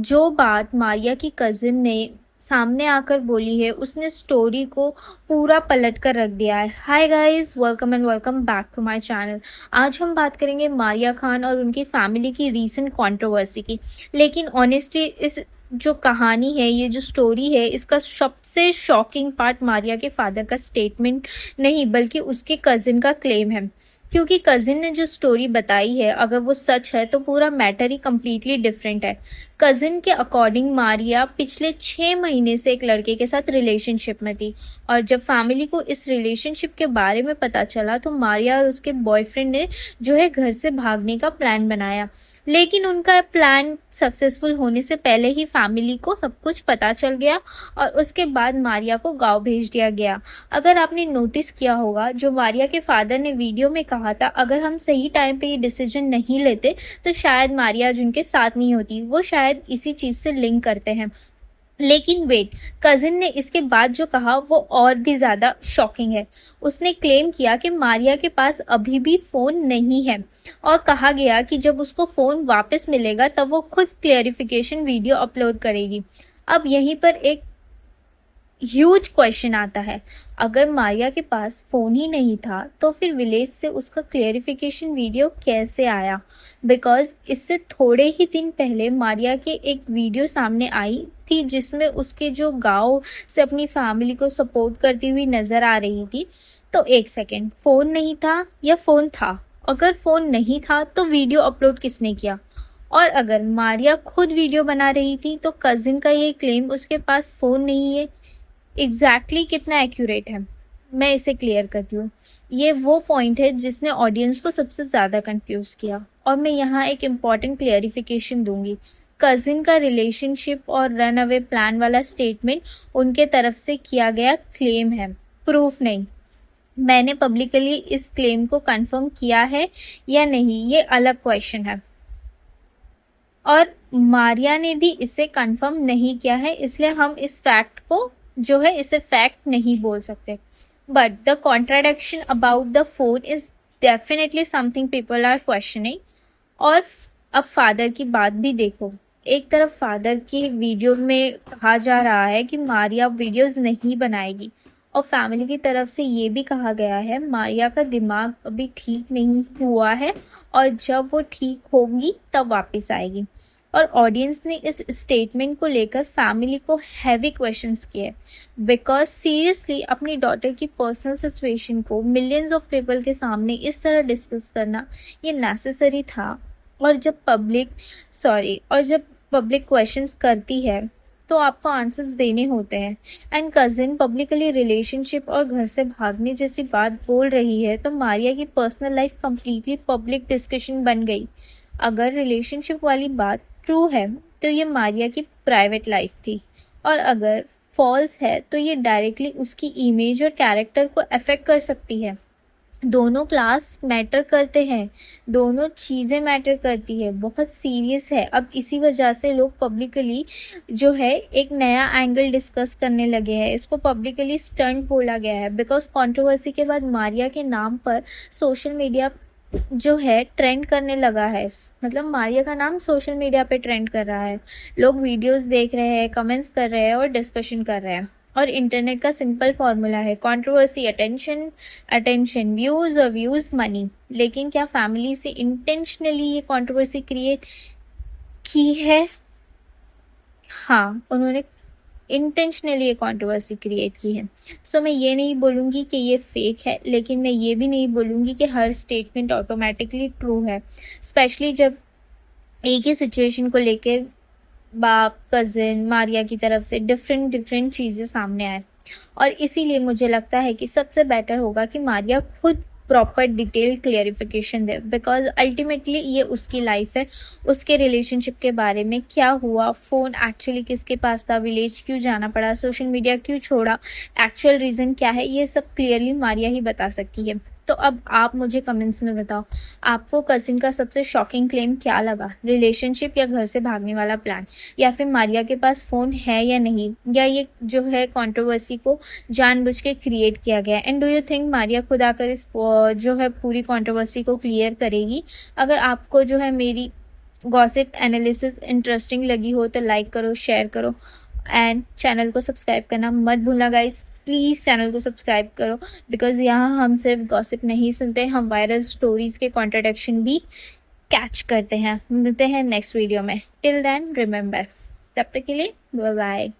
जो बात मारिया की कज़िन ने सामने आकर बोली है, उसने स्टोरी को पूरा पलट कर रख दिया है। Hi guys, welcome and welcome back to my channel. आज हम बात करेंगे मारिया खान और उनकी फैमिली की रीसेंट कंट्रोवर्सी की। लेकिन ऑनेस्टली इस जो कहानी है, ये जो स्टोरी है, इसका सबसे शॉकिंग पार्ट मारिया के फादर का स्टेटमेंट नहीं बल्कि उसके कज़िन का क्लेम है। क्योंकि कज़िन ने जो स्टोरी बताई है, अगर वो सच है तो पूरा मैटर ही कम्प्लीटली डिफरेंट है। कजिन के अकॉर्डिंग मारिया पिछले 6 महीने से एक लड़के के साथ रिलेशनशिप में थी, और जब फैमिली को इस रिलेशनशिप के बारे में पता चला तो मारिया और उसके बॉयफ्रेंड ने जो है घर से भागने का प्लान बनाया। लेकिन उनका प्लान सक्सेसफुल होने से पहले ही फैमिली को सब कुछ पता चल गया और उसके बाद मारिया को गांव भेज दिया गया। अगर आपने नोटिस किया होगा, जो मारिया के फादर ने वीडियो में कहा था, अगर हम सही टाइम पे ये डिसीजन नहीं लेते तो शायद मारिया आज उनके साथ नहीं होती, वो शायद इसी चीज़ से लिंक करते हैं। लेकिन वेट, कजिन ने इसके बाद जो कहा वो और भी ज़्यादा शॉकिंग है। उसने क्लेम किया कि मारिया के पास अभी भी फ़ोन नहीं है, और कहा गया कि जब उसको फ़ोन वापस मिलेगा तब वो खुद क्लेरिफिकेशन वीडियो अपलोड करेगी। अब यहीं पर एक ह्यूज क्वेश्चन आता है, अगर मारिया के पास फ़ोन ही नहीं था तो फिर विलेज से उसका क्लेरिफिकेशन वीडियो कैसे आया? बिकॉज इससे थोड़े ही दिन पहले मारिया के एक वीडियो सामने आई थी जिसमें उसके जो गांव से अपनी फैमिली को सपोर्ट करती हुई नज़र आ रही थी। तो एक सेकेंड, फ़ोन नहीं था या फ़ोन था? अगर फ़ोन नहीं था तो वीडियो अपलोड किसने किया? और अगर मारिया खुद वीडियो बना रही थी तो कज़िन का ये क्लेम उसके पास फ़ोन नहीं है कितना एक्यूरेट है? मैं इसे क्लियर करती हूँ। ये वो पॉइंट है जिसने ऑडियंस को सबसे ज़्यादा कंफ्यूज किया, और मैं यहाँ एक इम्पॉर्टेंट क्लियरिफिकेशन दूंगी। कज़िन का रिलेशनशिप और रन अवे प्लान वाला स्टेटमेंट उनके तरफ से किया गया क्लेम है, प्रूफ नहीं। मैंने पब्लिकली इस क्लेम को कंफर्म किया है या नहीं, ये अलग क्वेश्चन है, और मारिया ने भी इसे कंफर्म नहीं किया है, इसलिए हम इस फैक्ट को जो है इसे फैक्ट नहीं बोल सकते। But the contradiction about the phone is definitely something people are questioning. और अब फादर की बात भी देखो। एक तरफ फादर की वीडियो में कहा जा रहा है कि मारिया वीडियोस नहीं बनाएगी, और फैमिली की तरफ से ये भी कहा गया है मारिया का दिमाग अभी ठीक नहीं हुआ है, और जब वो ठीक होगी तब वापस आएगी। और ऑडियंस ने इस स्टेटमेंट को लेकर फैमिली को हैवी क्वेश्चंस किए, बिकॉज सीरियसली अपनी डॉटर की पर्सनल सिचुएशन को मिलियंस ऑफ पीपल के सामने इस तरह डिस्कस करना ये नेसेसरी था? और जब पब्लिक क्वेश्चंस करती है तो आपको आंसर्स देने होते हैं। एंड कजिन पब्लिकली रिलेशनशिप और घर से भागने जैसी बात बोल रही है, तो मारिया की personal life completely public discussion बन गई। अगर रिलेशनशिप वाली बात ट्रू है तो ये मारिया की प्राइवेट लाइफ थी, और अगर फॉल्स है तो ये डायरेक्टली उसकी इमेज और कैरेक्टर को अफेक्ट कर सकती है। दोनों क्लास मैटर करते हैं, दोनों चीज़ें मैटर करती है, बहुत सीरियस है। अब इसी वजह से लोग पब्लिकली जो है एक नया एंगल डिस्कस करने लगे हैं, इसको पब्लिकली स्टंट बोला गया है। बिकॉज कंट्रोवर्सी के बाद मारिया के नाम पर सोशल मीडिया जो है ट्रेंड करने लगा है, मतलब मारिया का नाम सोशल मीडिया पे ट्रेंड कर रहा है। लोग वीडियोस देख रहे हैं, कमेंट्स कर रहे हैं और डिस्कशन कर रहे हैं। और इंटरनेट का सिंपल फॉर्मूला है कंट्रोवर्सी अटेंशन, अटेंशन व्यूज़, और व्यूज़ मनी। लेकिन क्या फैमिली से इंटेंशनली ये कंट्रोवर्सी क्रिएट की है? हाँ, उन्होंने इंटेंशनली ये कंट्रोवर्सी क्रिएट की है। सो मैं ये नहीं बोलूँगी कि ये फेक है, लेकिन मैं ये भी नहीं बोलूँगी कि हर स्टेटमेंट ऑटोमेटिकली ट्रू है, स्पेशली जब एक ही सिचुएशन को लेकर बाप, कज़िन, मारिया की तरफ से डिफरेंट डिफरेंट चीज़ें सामने आए। और इसीलिए मुझे लगता है कि सबसे बेटर होगा कि मारिया खुद proper detail clarification they, because ultimately ये उसकी लाइफ है। उसके रिलेशनशिप के बारे में क्या हुआ, फ़ोन एक्चुअली किसके पास था, विलेज क्यों जाना पड़ा, सोशल मीडिया क्यों छोड़ा, एक्चुअल रीज़न क्या है, ये सब क्लियरली मारिया ही बता सकती है। तो अब आप मुझे कमेंट्स में बताओ, आपको कज़िन का सबसे शॉकिंग क्लेम क्या लगा? रिलेशनशिप या घर से भागने वाला प्लान, या फिर मारिया के पास फ़ोन है या नहीं, या ये जो है कंट्रोवर्सी को जानबूझ के क्रिएट किया गया? And do you think Maria खुद आकर इस जो है पूरी कंट्रोवर्सी को क्लियर करेगी? अगर आपको जो है मेरी गॉसिप एनालिसिस इंटरेस्टिंग लगी हो तो लाइक करो, शेयर करो एंड चैनल को सब्सक्राइब करना मत भूलना गाइस। प्लीज़ चैनल को सब्सक्राइब करो बिकॉज़ यहाँ हम सिर्फ गॉसिप नहीं सुनते, हम वायरल स्टोरीज़ के कॉन्ट्रडिक्शन भी कैच करते हैं। मिलते हैं नेक्स्ट वीडियो में। टिल देन रिमेंबर, तब तक के लिए बाय बाय।